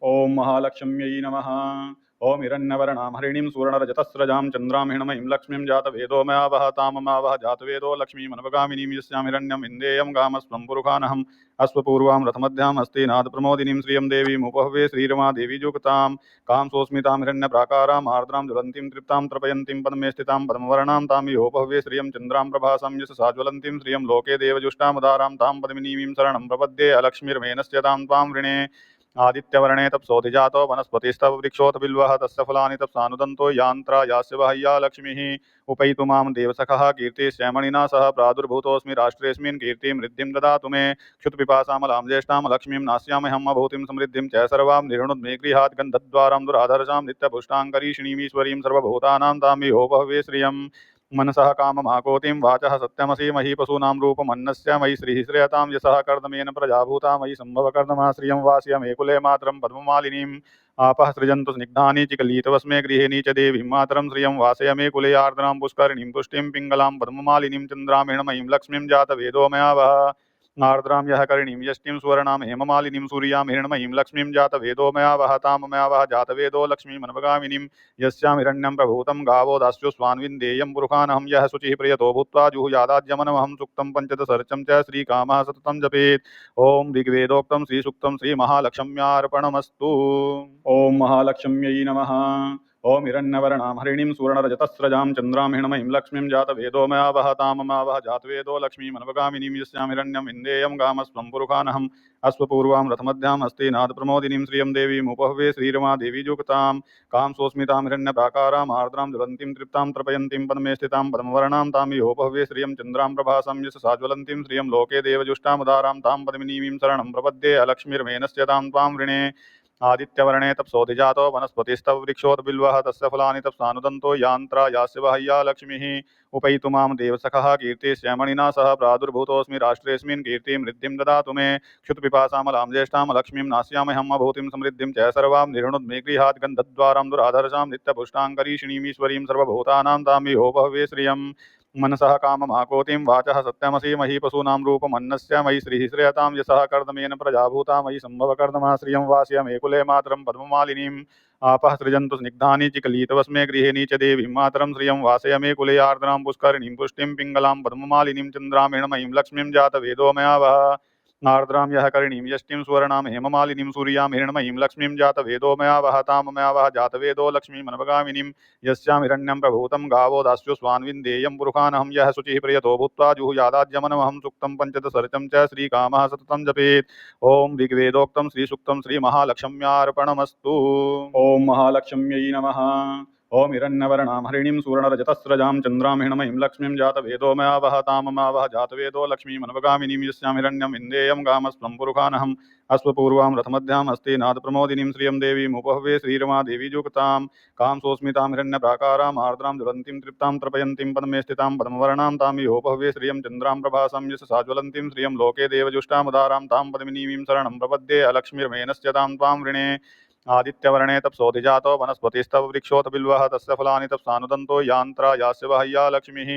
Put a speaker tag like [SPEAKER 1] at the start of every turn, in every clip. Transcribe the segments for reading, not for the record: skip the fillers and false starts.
[SPEAKER 1] ओम महालक्ष्म्यै नमः। ओम हिरण्यवर्णां हरिणीं सुवर्णरजतस्रजां चन्द्रां हिरण्मयीं लक्ष्मीं जातवेदो मया वह ताममावह जातवेदो लक्ष्मीमनुपगामिनीं यस्यां हिरण्यं विन्देयं गामस्त्वं पुरुखानहम् अश्वपूर्वां रथमध्याम् अस्ति नादप्रमोदिनीं श्रियं देवीमुपहवे श्रीरमा देवी जुगतां कां सोऽस्मितां हिरण्यप्राकारां आर्द्रां ज्वलन्तीं तृप्तां तर्पयन्तीं पद्मे स्थितां पद्मवर्णां तां योपहवे श्रियं चन्द्रां प्रभासं यशसा ज्वलन्तीं श्रियं लोके देवजुष्टामुदारां तां पद्मिनीं शरणं प्रपद्ये अलक्ष्मीर्मेनस्य तां त्वां वृणे आदित्यवर्णे तप्सोऽधिजातो वनस्पतिस्तव वृक्षोत बिल्वः तस्य फलानि तप्सानुदन्तो यान्त्रा यास्य वहय्या लक्ष्मीः उपैतु मां देवसखः कीर्तिश्यामणिना सह प्रादुर्भूतोऽस्मि राष्ट्रेऽस्मिन् कीर्तिं वृद्धिं ददातु मे क्षुत्पिपासामलां ज्येष्ठां लक्ष्मीं नास्याम्यहम् भूतिं समृद्धिं च सर्वां निर्णुद्मे गृहात् गन्धद्वारां दुराधर्षां नित्यपुष्टाङ्करीषिणीमीश्वरीं सर्वभूतानां तां विहोपहवे श्रियम् मनसः काममाकोतिं वाचः सत्यमसि महीपशूनां रूपमन्नस्य मयि श्रीः श्रेयतां यशः कर्दमेन प्रजाभूता मयि सम्भवकर्दमा श्रियं वास्यमे कुले मातरं पद्ममालिनीम् आपः सृजन्तु स्निग्धानि चिकलितवस्मे गृहे च देवीं मातरं श्रियं वासयमे कुले आर्द्रां पुष्करिणीं पुष्टिं पिङ्गलां पद्ममालिनीं चन्द्रामिणमयीं लक्ष्मीं जातवेदो मया वह आर्द्रां यः करिणीं यष्टिं सुवर्णां हेममालिनीं सूर्यां हिरण्मयीं लक्ष्मीं जातवेदो मया वह तां मया वह जातवेदो लक्ष्मीमनुपगामिनीं यस्यां हिरण्यं प्रभूतं गावो दास्यो स्वान्विन्देयं पुरुखानहं यः शुचिः प्रियतो भूत्वा जुहुयादाद्यमनमहं सुक्तं पञ्चदशर्चं च श्रीकामः सततं जपेत्। ॐ ऋग्वेदोक्तं श्रीसूक्तं श्रीमहालक्ष्म्यार्पणमस्तु। ॐ महालक्ष्म्यै नमः। ओम हिरण्यवर्णां हरिणीं सुवर्णरजतस्रजां चन्द्रां हिरण्मयीं लक्ष्मीं जातवेदो मया वह ताममावह जातवेदो लक्ष्मीमनुपगामिनीं यस्यां हिरण्यं विन्देयं गामस्त्वं पुरुखानहम् अश्वपूर्वां रथमध्याम् अस्ति नादप्रमोदिनीं श्रियं देवीमुपहवे श्रीरमा देवी जुगतां कां सोऽस्मितां हिरण्यप्राकाराम् आर्द्रां ज्वलन्तीं तृप्तां तर्पयन्तीं पद्मे स्थितां पद्मवर्णां तां योपहवे श्रियं चन्द्रां प्रभासं यशसा ज्वलन्तीं श्रियं लोके देवजुष्टामुदारां तां पद्मिनीं शरणं प्रपद्ये अलक्ष्मीर्मेनस्य तां त्वां वृणे आदित्यवर्णे तप्सोऽधिजातो वनस्पतिस्तव वृक्षोत बिल्वः तस्य फलानि तप्सानुदन्तो यान्त्रा यास्य वहय्या लक्ष्मीः उपैतु मां देवसखः कीर्तिश्यामणिना सह प्रादुर्भूतोऽस्मि राष्ट्रेऽस्मिन् कीर्तिं वृद्धिं ददातु मे क्षुत्पिपासामलां ज्येष्ठां लक्ष्मीं नास्याम्यहम् भूतिं समृद्धिं च सर्वां निर्णुद्मे गृहात् गन्धद्वारां दुराधर्षां नित्यपुष्टाङ्करीषिणीमीश्वरीं सर्वभूतानां तां विहोपहवे श्रियम् मनसः काममाकोतिं वाचः सत्यमसि महीपशूनां रूपमन्नस्य मयि श्रीः श्रेयतां यशः कर्दमेन प्रजाभूता मयि सम्भवकर्दमा श्रियं वास्यमे कुले मातरं पद्ममालिनीम् आपः सृजन्तु स्निग्धानि चिकलितवस्मे गृहे च देवीं मातरं श्रियं वासयमे कुले आर्द्रां पुष्करिणीं पुष्टिं पिङ्गलां पद्ममालिनीं चन्द्रां हिरण्मयीं लक्ष्मीं जातवेदो मया वह आर्द्रां यः करिणीं यष्टिं सुवर्णां हेममालिनीं सूर्यां हिरण्मयीं लक्ष्मीं जातवेदो मया वह तां मया वह जातवेदो लक्ष्मीमनुपगामिनीं यस्यां हिरण्यं प्रभूतं गावो दास्यो स्वान्विन्देयं पुरुखानहं यः शुचिः प्रियतो भूत्वा जुहुयादाद्यमनमहं सुक्तं पञ्चदशर्चं च श्रीकामः सततं जपेत्। ॐ ऋग्वेदोक्तं श्रीसूक्तं श्रीमहालक्ष्म्यार्पणमस्तु। ॐ महालक्ष्म्यै नमः। ओम हिरण्यवर्णां हरिणीं सुवर्णरजतस्रजां चन्द्रां हिरण्मयीं लक्ष्मीं जातवेदो मया वह ताममावह जातवेदो लक्ष्मीमनुपगामिनीं यस्यां हिरण्यं विन्देयं गामस्त्वं पुरुखानहम् अश्वपूर्वां रथमध्याम् अस्ति नादप्रमोदिनीं श्रियं देवीमुपहवे श्रीरमा देवी जुगतां कां सोऽस्मितां हिरण्यप्राकारां आर्द्रां ज्वलन्तीं तृप्तां तर्पयन्तीं पद्मे स्थितां पद्मवर्णां तां विहोपहवे श्रियं चन्द्रां प्रभासं यशसा ज्वलन्तीं श्रियं लोके देवजुष्टामुदारां तां पद्मिनीं शरणं प्रपद्ये अलक्ष्मीर्मेनस्य तां त्वां वृणे आदित्यवर्णे तप्सोऽधिजातो वनस्पतिस्तव वृक्षोत बिल्वः तस्य फलानि तप्सानुदन्तो यान्त्रा यास्य वहय्या लक्ष्मीः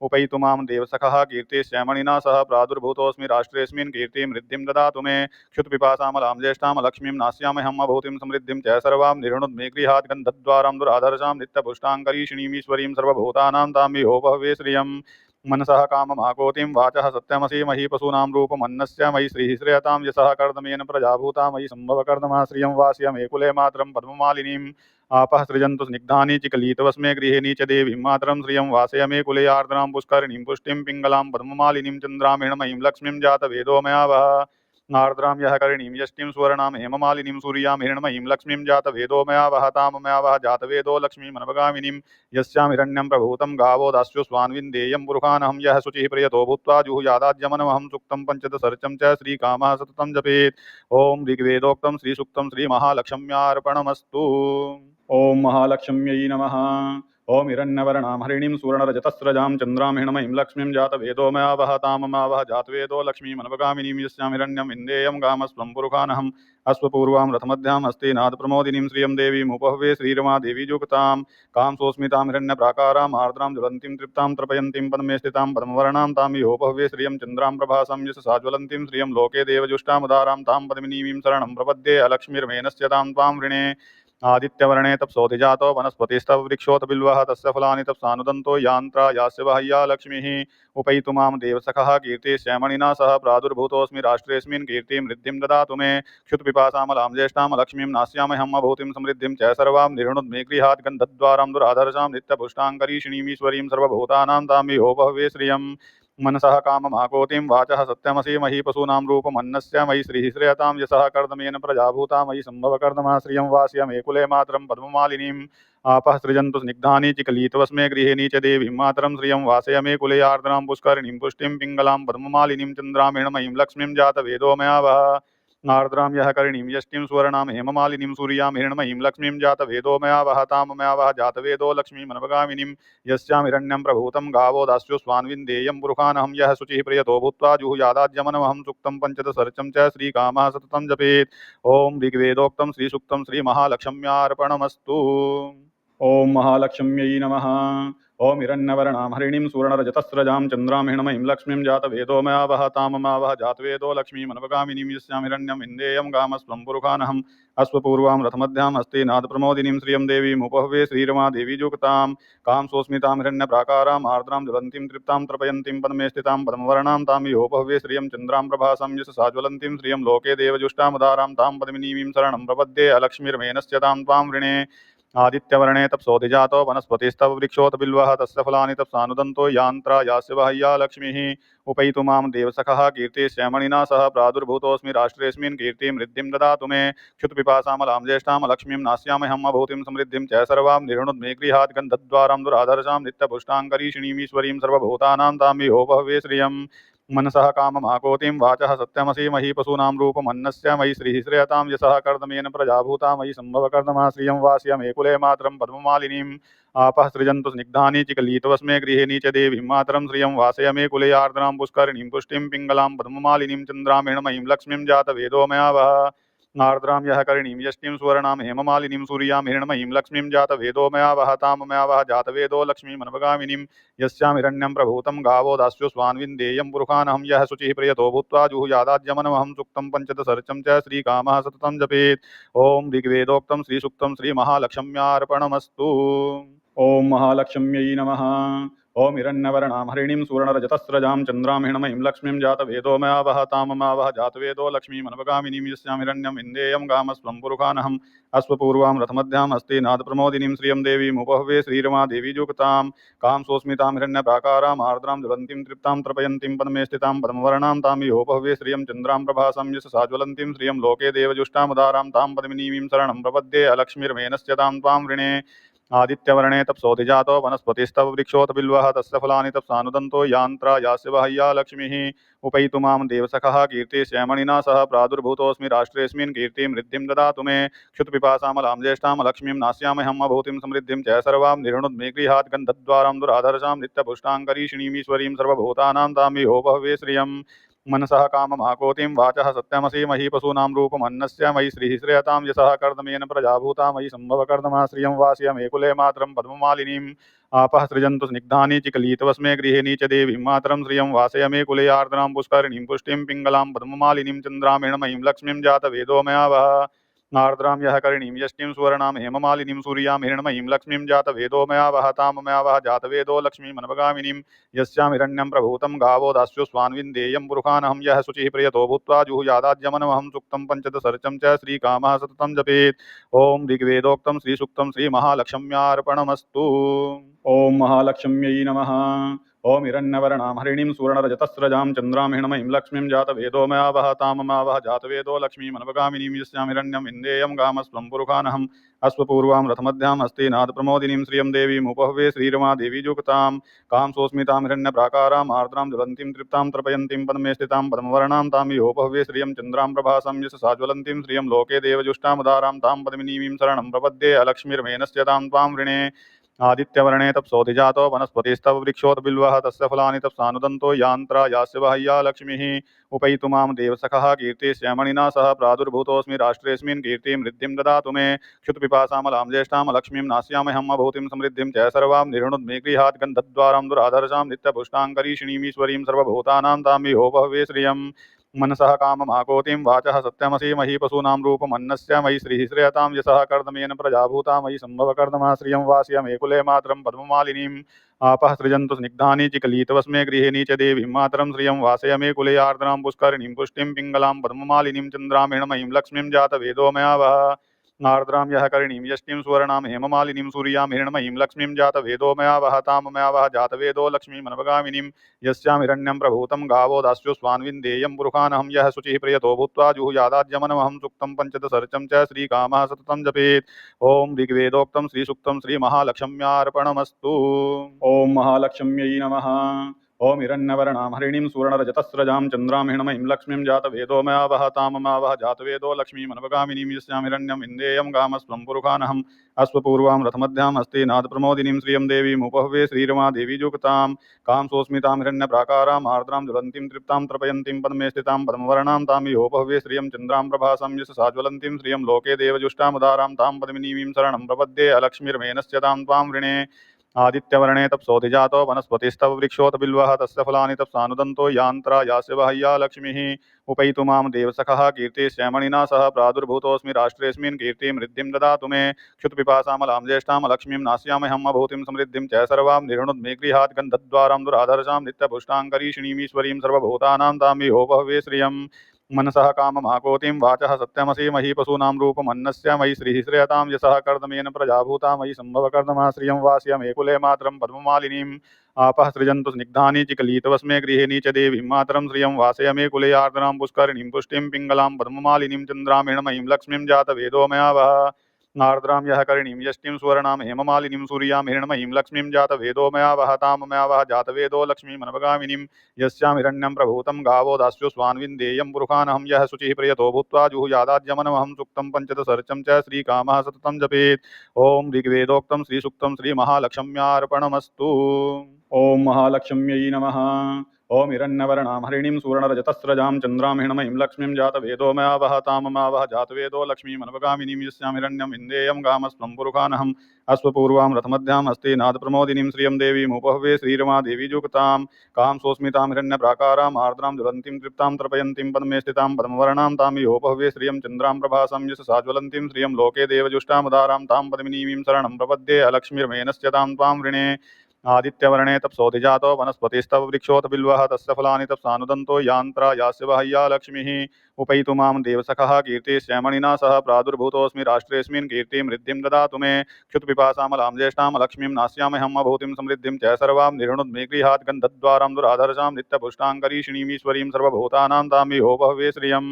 [SPEAKER 1] उपैतु मां देवसखः कीर्तिश्यामणिना सह प्रादुर्भूतोऽस्मि राष्ट्रेऽस्मिन् कीर्तिं वृद्धिं ददातु मे क्षुत्पिपासामलां ज्येष्ठां लक्ष्मीं नास्याम्यहम् भूतिं समृद्धिं च सर्वां निर्णुद्मे गृहात् गन्धद्वारां दुराधर्षां नित्यपुष्टाङ्करीषिणीमीश्वरीं सर्वभूतानां तां विहोपहवे श्रियम् मनसः काममाकोतिं वाचः सत्यमसि महीपशूनां रूपमन्नस्य मयि श्रीः श्रेयतां यशः कर्दमेन प्रजाभूता मयि सम्भवकर्दमा श्रियं वास्यमे कुले मातरं पद्ममालिनीम् आपः सृजन्तु स्निग्धानि चिकलितवस्मे गृहे च देवीं मातरं श्रियं वासयमे कुले आर्द्रां पुष्करिणीं पुष्टिं पिङ्गलां पद्ममालिनीं चन्द्रां हिरण्मयीं लक्ष्मीं जातवेदो मया वह आर्द्रां यः करिणीं यष्टिं सुवर्णां हेममालिनीं सूर्यां हिरण्मयीं लक्ष्मीं जातवेदो मया वह तां मया वह जातवेदो लक्ष्मीमनुपगामिनीं यस्यां हिरण्यं प्रभूतं गावो दास्यो स्वान्विन्देयं पुरुखानहं यः शुचिः प्रियतो भूत्वा जुहुयादाद्यमनमहं सुक्तं पञ्चदशर्चं च श्रीकामः सततं जपेत्। ॐ ऋग्वेदोक्तं श्रीसूक्तं श्रीमहालक्ष्म्यार्पणमस्तु। ॐ महालक्ष्म्यै नमः। ओम हिरण्यवर्णां हरिणीं सुवर्णरजतस्रजां चन्द्रां हिरण्मयीं लक्ष्मीं जातवेदो मया वह ताममा वह जातवेदो लक्ष्मीमनवगामिनीं यस्यां हिरण्यं विन्देयं गामस्त्वं पुरुखानहम् अश्वपूर्वां रथमध्याम् अस्ति नादप्रमोदिनीं श्रियं देवीमुपहवे श्रीरमा देवी जुगतां कामसोऽस्मितां हिरण्यप्राकाराम् आर्द्रां ज्वलन्तीं तृप्तां तर्पयन्तीं पद्मे स्थितां पद्मवर्णां तां योपहवे श्रियं चन्द्रां प्रभासां यशसा ज्वलन्तीं श्रियं लोके देवजुष्टामुदारां तां पद्मिनीं शरणं प्रपद्ये अलक्ष्मीर्मेनस्य तां त्वां वृणे आदित्यवर्णे तपसोऽधिजातो वनस्पतिस्तव वृक्षोत बिल्वः तस्य फलानि तपसानुदन्तो यान्त्रा यास्य बाह्या लक्ष्मीः उपैतु मां देवसखः कीर्तिश्यामणिना सह प्रादुर्भूतोऽस्मि राष्ट्रेऽस्मिन् कीर्तिं वृद्धिं ददातु मे क्षुत्पिपासामलां ज्येष्ठां लक्ष्मीं नास्यामहम् अभूतिं समृद्धिं च सर्वां निर्णुद्मे गृहात् गन्धद्वारां दुराधर्षां नित्यपुष्टाङ्करीषिणीमीश्वरीं सर्वभूतानां तां विहोपहवे श्रियम् मनसः काममाकोतिं वाचः सत्यमसि मही पशूनां रूपमन्नस्य मयि श्रीः श्रेयतां यशः कर्दमेन प्रजाभूता मयि सम्भवकर्दमा श्रियं वास्यमे कुले मातरं पद्ममालिनीम् आपः सृजन्तु स्निग्धानि चिकलितवस्मे गृहिणी च देवीं मातरं श्रियं वासयमे कुले आर्द्रां पुष्करिणीं पुष्टिं पिङ्गलां पद्ममालिनीं चन्द्रां हिरण्मयीं लक्ष्मीं जातवेदो मया वह आर्द्रां यः करिणीं यष्टिं सुवर्णां हेममालिनीं सूर्यां हिरण्मयीं लक्ष्मीं जातवेदो मया वह तां मया वह जातवेदो लक्ष्मीमनवगामिनीं यस्यां हिरण्यं प्रभूतं गावो दास्यो स्वान्विन्देयं पुरुखानहं यः शुचिः प्रियतो भूत्वा जुहुयादाद्यमनमहं सुक्तं पञ्चदशर्चं च श्रीकामः सततं जपेत् ॐ ऋग्वेदोक्तं श्रीसुक्तं श्रीमहालक्ष्म्यार्पणमस्तु। ओम महालक्ष्म्यै नमः। ओम हिरण्यवर्णां हरिणीं सुवर्णरजतस्रजां चन्द्रां हिरण्मयीं लक्ष्मीं जातवेदो मया वह ताममा वह जातवेदो लक्ष्मीमनवगामिनीं यस्यां हिरण्यं विन्देयं गामस्त्वं पुरुखानहम् अश्वपूर्वां रथमध्याम् अस्ति नादप्रमोदिनीं श्रियं देवीमुपहवे श्रीरमा देवी जुगतां कामसोऽस्मितां हिरण्यप्राकाराम् आर्द्रां ज्वलन्तीं तृप्तां तर्पयन्तीं पद्मे स्थितां पद्मवर्णां तां योपहवे श्रियं चन्द्रां प्रभासां यशसा ज्वलन्तीं श्रियं लोके देवजुष्टामुदारां तां पद्मिनीं शरणं प्रपद्ये अलक्ष्मीर्मेनस्य तां त्वां वृणे आदित्यवर्णे तपसोऽधिजातो वनस्पतिस्तव वृक्षोत बिल्वः तस्य फलानि तपसानुदन्तो यान्त्रा यास्य बाह्या लक्ष्मीः उपैतु मां देवसखः कीर्तिश्यामणिना सह प्रादुर्भूतोऽस्मि राष्ट्रेऽस्मिन् कीर्तिं वृद्धिं ददातु मे क्षुत्पिपासामलां ज्येष्ठां लक्ष्मीं नास्यामहम् अभूतिं समृद्धिं च सर्वां निर्णुद्मे गृहात् गन्धद्वारां दुराधर्षां नित्यपुष्टाङ्करीषिणीमीश्वरीं सर्वभूतानां तां विहोपहवे श्रियम् मनसः काममाकोतिं वाचः सत्यमसि मही पशूनां रूपमन्नस्य मयि श्रीः श्रेयतां यशः कर्दमेन प्रजाभूता मयि सम्भवकर्दमा श्रियं वास्यमे कुले मातरं पद्ममालिनीम् आपः सृजन्तु स्निग्धानि चिकलितवस्मे गृहिणी च देवीं मातरं श्रियं वासयमे कुले आर्द्रां पुष्करिणीं पुष्टिं पिङ्गलां पद्ममालिनीं चन्द्रां हिरण्मयीं लक्ष्मीं जातवेदो मया वह आर्द्रां यः करिणीं यष्टिं सुवर्णां हेममालिनीं सूर्यां हिरण्मयीं लक्ष्मीं जातवेदो मया वह तां मया वह जातवेदो लक्ष्मीमनवगामिनीं यस्यां हिरण्यं प्रभूतं गावो दास्यो स्वान्विन्देयं पुरुखानहं यः शुचिः प्रियतो भूत्वा जुहुयादाद्यमनमहं सुक्तं पञ्चदशर्चं च श्रीकामः सततं जपेत् ॐ ऋग्वेदोक्तं श्रीसुक्तं श्रीमहालक्ष्म्यार्पणमस्तु। ओम महालक्ष्म्यै नमः। ओम हिरण्यवर्णां हरिणीं सुवर्णरजतस्रजां चन्द्रां हिरण्मयीं लक्ष्मीं जातवेदो मया वह ताममा वह जातवेदो लक्ष्मीमनवगामिनीं यस्यां हिरण्यं विन्देयं गामस्त्वं पुरुखानहम् अश्वपूर्वां रथमध्याम् अस्ति नादप्रमोदिनीं श्रियं देवीमुपहवे श्रीरमा देवी जुगतां कामसोऽस्मितां हिरण्यप्राकाराम् आर्द्रां ज्वलन्तीं तृप्तां तर्पयन्तीं पद्मे स्थितां पद्मवर्णां तां योपहवे श्रियं चन्द्रां प्रभासां यशसा ज्वलन्तीं श्रियं लोके देवजुष्टामुदारां तां पद्मिनीं शरणं प्रपद्ये अलक्ष्मीर्मेनस्य तां त्वां वृणे आदित्यवर्णे तपसोऽधिजातो वनस्पतिस्तव वृक्षोत बिल्वः तस्य फलानि तपसानुदन्तो यान्त्रा यास्य बाह्या लक्ष्मीः उपैतु मां देवसखः कीर्तिश्यामणिना सह प्रादुर्भूतोऽस्मि राष्ट्रेऽस्मिन् कीर्तिं वृद्धिं ददातु मे क्षुत्पिपासामलां ज्येष्ठां लक्ष्मीं नास्यामहम् अभूतिं समृद्धिं च सर्वां निर्णुद्मे गृहात् गन्धद्वारां दुराधर्षां नित्यपुष्टाङ्करीषिणीमीश्वरीं सर्वभूतानां तां विहोपहवे श्रियम् मनसः काममाकोतिं वाचः सत्यमसि मही पशूनां रूपमन्नस्य मयि श्रीः श्रेयतां यशः कर्दमेन प्रजाभूता मयि सम्भवकर्दमा श्रियं वास्यमे कुले मातरं पद्ममालिनीम् आपः सृजन्तु स्निग्धानि चिकलितवस्मे गृहिणी च देवीं मातरं श्रियं वासयमे कुले आर्द्रां पुष्करिणीं पुष्टिं पिङ्गलां पद्ममालिनीं चन्द्रां हिरण्मयीं लक्ष्मीं जातवेदो मया वह आर्द्रां यः करिणीं यष्टिं सुवर्णां हेममालिनीं सूर्यां हिरण्मयीं लक्ष्मीं जातवेदो मया वह तां मया वह जातवेदो लक्ष्मीमनवगामिनीं यस्यां हिरण्यं प्रभूतं गावो दास्यो स्वान्विन्देयं पुरुखानहं यः शुचिः प्रियतो भूत्वा जुहुयादाद्यमनमहं सुक्तं पञ्चदशर्चं च श्रीकामः सततं जपेत् ॐ ऋग्वेदोक्तं श्रीसुक्तं श्रीमहालक्ष्म्यार्पणमस्तु। ओम महालक्ष्म्यै नमः। ओम हिरण्यवर्णां हरिणीं सुवर्णरजतस्रजां चन्द्रां हिरण्मयीं लक्ष्मीं जातवेदो मया वह ताममा वह जातवेदो लक्ष्मीमनवगामिनीं यस्यां हिरण्यं विन्देयं गामस्त्वं पुरुखानहम् अश्वपूर्वां रथमध्याम् अस्ति नादप्रमोदिनीं श्रियं देवीमुपहवे श्रीरमा देवी जुगतां कामसोऽस्मितां हिरण्यप्राकाराम् आर्द्रां ज्वलन्तीं तृप्तां तर्पयन्तीं पद्मे स्थितां पद्मवर्णां तां योपहवे श्रियं चन्द्रां प्रभासां यशसा ज्वलन्तीं श्रियं लोके देवजुष्टामुदारां तां पद्मिनीं शरणं प्रपद्ये अलक्ष्मीर्मेनस्य तां त्वां वृणे आदित्यवर्णे तप्सोऽधिजातो वनस्पतिस्तव वृक्षोत बिल्वः तस्य फलानि तप्सानुदन्तो यान्त्रा यास्य बाह्या लक्ष्मीः उपैतु मां देवसखः कीर्तिश्यामणिना सह प्रादुर्भूतोऽस्मि राष्ट्रेऽस्मिन् कीर्तिं वृद्धिं ददातु मे क्षुत्पिपासामलां ज्येष्ठां लक्ष्मीं नास्यामहम् अभूतिं समृद्धिं च सर्वां निर्णुद्मे गृहात् गन्धद्वारां दुराधर्षां नित्यपुष्टाङ्करीषिणीमीश्वरीं सर्वभूतानां तां विहोपहवे श्रियम् मनसः काममाकोतिं वाचः सत्यमसि मही पशूनां रूपमन्नस्य मयि श्रीः श्रेयतां यशः कर्दमेन प्रजाभूता मयि सम्भवकर्दमा श्रियं वास्यमेकुले मातरं पद्ममालिनीम् आपः सृजन्तु स्निग्धानि चिकलितवस्मे गृहिणी च देवीं मातरं श्रियं वासयमे कुले आर्द्रां पुष्करिणीं पुष्टिं पिङ्गलां पद्ममालिनीं चन्द्रामेणमयीं लक्ष्मीं जातवेदो मया वः आर्द्रां यः करिणीं यष्टिं सुवर्णां हेममालिनीं सूर्यां हिरण्मयीं लक्ष्मीं जातवेदो मया वह तां मया वह जातवेदो लक्ष्मीमनवगामिनीं यस्यां हिरण्यं प्रभूतं गावो दास्यो स्वान्विन्देयं पुरुषानहं यः शुचिः प्रियतो भूत्वा जुहुयादाद्यमनमहं सुक्तं पञ्चदशर्चं च श्रीकामः सततं जपेत् ओम ऋग्वेदोक्तं श्रीसुक्तं श्रीमहालक्ष्म्यार्पणमस्तु। ओम महालक्ष्म्यै नमः। ओम हिरण्यवर्णां हरिणीं सुवर्णरजतस्रजां चन्द्रां हिरण्मयीं लक्ष्मीं जातवेदो मया वह तां मया वह जातवेदो लक्ष्मीमनवगामिनीं यस्यां हिरण्यं विन्देयं गामस्त्वं पुरुषानहम् अश्वपूर्वां रथमध्यां हस्ते नादप्रमोदिनीं श्रियं देवीमुपहवे श्रीरमा देवी युक्तां कामसोऽस्मितां हिरण्यप्राकाराम् आर्द्रां ज्वलन्तीं तृप्तां तर्पयन्तीं पद्मे स्थितां पद्मवर्णां तां विहोपहवे श्रियं चन्द्रां प्रभासं यशसा ज्वलन्तीं श्रियं लोके देवजुष्टामुदारां तां पद्मिनीं शरणं प्रपद्ये अलक्ष्मीर्मेनस्य तां त्वां वृणे आदित्यवर्णे तप्सोऽधिजातो वनस्पतिस्तव वृक्षोत बिल्वः तस्य फलानि तप्सानुदन्तो यान्त्रा यास्य बाह्या लक्ष्मीः उपैतु मां देवसखः कीर्तिश्यामणिना सह प्रादुर्भूतोऽस्मि राष्ट्रेऽस्मिन् कीर्तिं वृद्धिं ददातु मे क्षुत्पिपासामलां ज्येष्ठां लक्ष्मीं नास्यामहम् अभूतिं समृद्धिं च सर्वां निर्णुद्मे गृहात् गन्धद्वारां दुराधर्षां नित्यपुष्टाङ्करीषिणीमीश्वरीं सर्वभूतानां तां विहोपहवे श्रियम् मनसः काममाकोतिं वाचः सत्यमसि मही पशूनां रूपमन्नस्य मयि श्रीः श्रेयतां यशः कर्दमेन प्रजाभूता मयि सम्भवकर्दमा श्रियं वास्यमेकुले मातरं पद्ममालिनीम् आपः सृजन्तु स्निग्धानि चिकलितवस्मे गृहिणी च देवीं मातरं श्रियं वासयमे कुले आर्द्रां पुष्करिणीं पुष्टिं पिङ्गलां पद्ममालिनीं चन्द्रामेणमयीं लक्ष्मीं जातवेदो मया वह आर्द्रां यः करिणीं यष्टिं सुवर्णां हेममालिनीं सूर्यां हिरण्मयीं लक्ष्मीं जातवेदो मया वह तां मया वह जातवेदो लक्ष्मीमनवगामिनीं यस्यां हिरण्यं प्रभूतं गावो दास्यो स्वान्विन्देयं पुरुषानहं यः शुचिः प्रियतो भूत्वा जुहुयादाद्यमनमहं सुक्तं पञ्चदशर्चं च श्रीकामः सततं जपेत् ओम ऋग्वेदोक्तं श्रीसुक्तं श्रीमहालक्ष्म्यार्पणमस्तु। ओम महालक्ष्म्यै नमः। ओम हिरण्यवर्णां हरिणीं सुवर्णरजतस्रजां चन्द्रां हिरण्मयीं लक्ष्मीं जातवेदो मया वह तां मया वह जातवेदो लक्ष्मीमनवगामिनीं यस्यां हिरण्यं विन्देयं गामस्त्वं पुरुषानहम् अश्वपूर्वां रथमध्यां हस्ते नादप्रमोदिनीं श्रियं देवीमुपहवे श्रीरमा देवी युक्तां कामसोऽस्मितां हिरण्यप्राकाराम् आर्द्रां ज्वलन्तीं तृप्तां तर्पयन्तीं पद्मे स्थितां पद्मवर्णां तां विहोपहवे श्रियं चन्द्रां प्रभासं यशसा ज्वलन्तीं श्रियं लोके देवजुष्टामुदारां तां पद्मिनीं शरणं प्रपद्ये अलक्ष्मीर्मेनस्य तां त्वां वृणे आदित्यवर्णे तप्सोऽधिजातो वनस्पतिस्तव वृक्षोत बिल्वः तस्य फलानि तप्सानुदन्तो यान्त्रा यास्य बाह्या लक्ष्मीः उपैतु मां देवसखः कीर्तिश्यामणिना सह प्रादुर्भूतोऽस्मि राष्ट्रेऽस्मिन् कीर्तिं वृद्धिं ददातु मे क्षुत्पिपासामलां ज्येष्ठां लक्ष्मीं नास्यामहम् अभूतिं समृद्धिं च सर्वां निर्णुद्मे गृहात् गन्धद्वारां दुराधर्षां नित्यपुष्टाङ्करीषिणीमीश्वरीं सर्वभूतानां तां विहोपहवे श्रियम्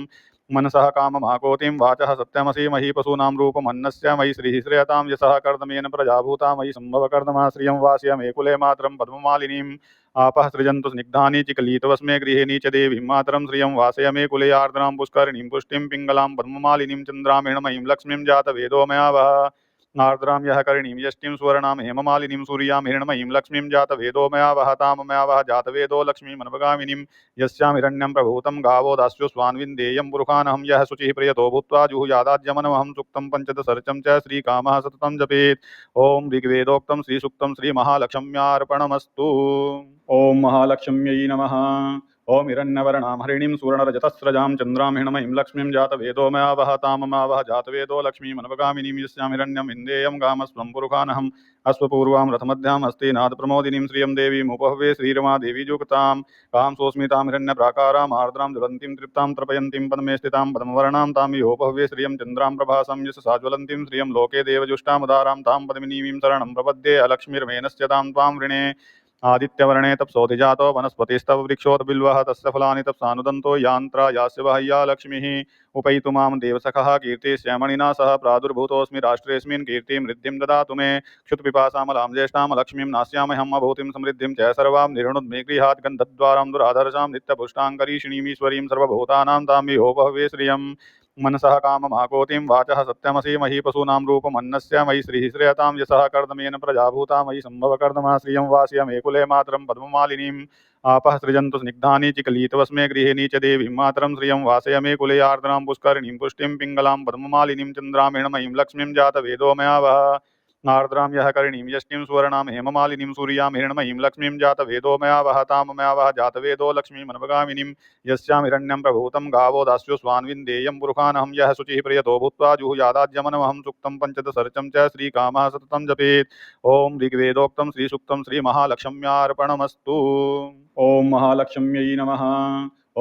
[SPEAKER 1] मनसः काममाकोतिं वाचः सत्यमसि मही पशूनां रूपमन्नस्य मयि श्रीः श्रेयतां यशः कर्दमेन प्रजाभूता मयि सम्भवकर्दमा श्रियं वास्यमेकुले मातरं पद्ममालिनीम् आपः सृजन्तु स्निग्धानि चिकलितवस्मे गृहिणी च देवीं मातरं श्रियं वासयमे कुले आर्द्रां पुष्करिणीं पुष्टिं पिङ्गलां पद्ममालिनीं चन्द्रामेणमयीं लक्ष्मीं जातवेदो मया वह आर्द्रां यः करिणीं यष्टिं सुवर्णां हेममालिनीं सूर्यां हिरण्मयीं लक्ष्मीं जातवेदो मया वह तां मया वह जातवेदो लक्ष्मीमनवगामिनीं यस्यां हिरण्यं प्रभूतं गावो दास्यो स्वान्विन्देयं पुरुषानहं यः शुचिः प्रियतो भूत्वा जुहुयादाद्यमनमहं सुक्तं पञ्चदशर्चं च श्रीकामः सततं जपेत् ओम ऋग्वेदोक्तं श्रीसुक्तं श्रीमहालक्ष्म्यार्पणमस्तु। ओम महालक्ष्म्यै नमः। ओम हिरण्यवर्णां हरिणीं सुवर्णरजतस्रजां चन्द्रां हिरण्मयीं लक्ष्मीं जातवेदो मया वह तां मया वह जातवेदो लक्ष्मीमनवगामिनीं यस्यां हिरण्यं विन्देयं गामस्त्वं पुरुषानहम् अश्वपूर्वां रथमध्यां हस्ते नादप्रमोदिनीं श्रियं देवीमुपहवे श्रीरमा देवी युक्तां कामसोऽस्मितां हिरण्यप्राकाराम् आर्द्रां ज्वलन्तीं तृप्तां तर्पयन्तीं पद्मे स्थितां पद्मवर्णां तां विहोपहवे श्रियं चन्द्रां प्रभासं यशसा ज्वलन्तीं श्रियं लोके देवजुष्टामुदारां तां पद्मिनीं शरणं प्रपद्ये अलक्ष्मीर्मेनस्य तां त्वां वृणे आदित्यवर्णे तप्सोऽधिजातो वनस्पतिस्तव वृक्षोत बिल्वः तस्य फलानि तप्सानुदन्तो यान्त्रा यास्य बाह्या लक्ष्मीः उपैतु मां देवसखः कीर्तिश्यामणिना सह प्रादुर्भूतोऽस्मि राष्ट्रेऽस्मिन् कीर्तिं वृद्धिं ददातु मे क्षुत्पिपासामलां ज्येष्ठां लक्ष्मीं नास्यामहम् अभूतिं समृद्धिं च सर्वां निर्णुद्मे गृहात् गन्धद्वारां दुराधर्षां नित्यपुष्टाङ्करीषिणीमीश्वरीं सर्वभूतानां तां विहोपहवे श्रियम् मनसः काममाकोतिं वाचः सत्यमसि मही पशूनां रूपमन्नस्य मयि श्रीः श्रेयतां यशः कर्दमेन प्रजाभूता मयि सम्भवकर्दमा श्रियं वास्य मे कुले मातरं पद्ममालिनीम् आपः सृजन्तु स्निग्धानि चिकलितवस्मे गृहिणी च देवीं मातरं श्रियं वासय मे कुले आर्द्रां पुष्करिणीं पुष्टिं पिङ्गलां पद्ममालिनीं चन्द्रामेणमयीं लक्ष्मीं जातवेदो मया वः आर्द्रां यः करिणीं यष्टिं सुवर्णां हेममालिनीं सूर्यां हिरण्मयीं लक्ष्मीं जातवेदो मया वह तां मया वह जातवेदो लक्ष्मीमनवगामिनीं यस्यां हिरण्यं प्रभूतं गावो दास्यो स्वान्विन्देयं पुरुषानहं यः शुचिः प्रियतो भूत्वा जुहुयादाद्यमनमहं सुक्तं पंचदशर्चं च श्रीकामः सततं जपेत्। ओम ऋग्वेदोक्तं श्रीसुक्तं श्रीमहालक्ष्म्यार्पणमस्तु। ओम महालक्ष्म्यै नमः।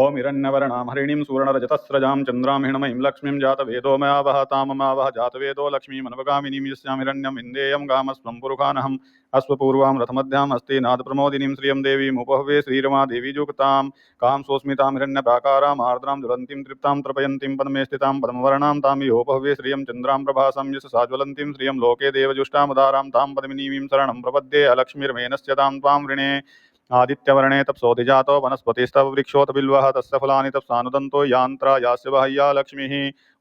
[SPEAKER 1] ओम हिरण्यवर्णां हरिणीं सुवर्णरजतस्रजां चन्द्रां हिरण्मयीं लक्ष्मीं जातवेदो मया वह तां मया वह जातवेदो लक्ष्मीमनवगामिनीं यस्यां हिरण्यं विन्देयं गामस्त्वं पुरुषानहम् अश्वपूर्वां रथमध्याम् अस्ति नादप्रमोदिनीं श्रियं देवीमुपहवे श्रीरमा देवी जुगतां कां सोऽस्मितां हिरण्यप्राकाराम् आर्द्रां ज्वलन्तीं तृप्तां तृपयन्तीं पद्मे स्थितां पद्मवर्णां तां योपहवे श्रियं चन्द्रां प्रभासं यशसा ज्वलन्तीं श्रियं लोके देवजुष्टामुदारां तां पद्मिनीं शरणं प्रपद्ये अलक्ष्मीर्मेनस्य तां त्वां वृणे आदित्यवर्णे तपसोऽधिजातो वनस्पतिस्तव वृक्षोत बिल्वः तस्य फलानि तपसानुदन्तो यान्त्रा यास्य बाह्या लक्ष्मीः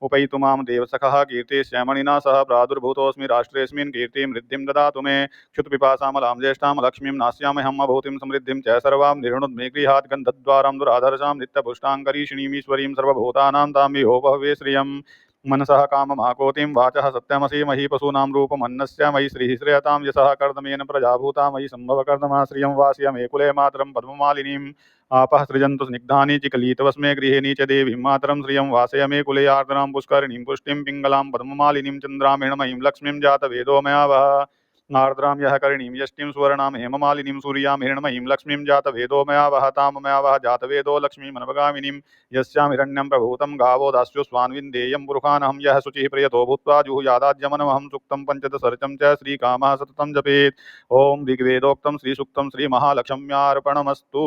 [SPEAKER 1] उपैतु मां देवसखः कीर्तिश्यामणिना सह प्रादुर्भूतोऽस्मि राष्ट्रेऽस्मिन् कीर्तिं वृद्धिं ददातु मे क्षुत्पिपासामलां ज्येष्ठां लक्ष्मीं नास्यामहम् अभूतिं समृद्धिं च सर्वां निर्णुद्मे गृहात् गन्धद्वारां दुराधर्षां नित्यपुष्टाङ्करीषिणीमीश्वरीं सर्वभूतानां तां विहोपहवे श्रियम् मनसः काममाकोतिं वाचः सत्यमसि मही पशूनां रूपमन्नस्य मयि श्रीः श्रेयतां यशः कर्दमेन प्रजाभूता मयि सम्भवकर्दमा श्रियं वास्य मे कुले मातरं पद्ममालिनीम् आपः सृजन्तु स्निग्धानि चिकलितवस्मे गृहिणी च देवीं मातरं श्रियं वासय मे कुले आर्द्रां पुष्करिणीं पुष्टिं पिङ्गलां पद्ममालिनीं चन्द्रामेणमयीं लक्ष्मीं जातवेदो मया वह आर्द्रां यः करिणीं यष्टिं सुवर्णां हेममालिनीं सूर्यां हिरण्मयीं लक्ष्मीं जातवेदो मया वह तां मया वह जातवेदो लक्ष्मीमनवगामिनीं यस्यां हिरण्यं प्रभूतं गावो दास्यो स्वान्विन्देयं पुरुषानहं यः शुचिः प्रियतो भूत्वा जुहुयादाद्यमनमहं सुक्तं पंचदशर्चं च श्रीकामः सततं जपेत्। ओम ऋग्वेदोक्तं श्रीसुक्तं श्रीमहालक्ष्म्यार्पणमस्तु।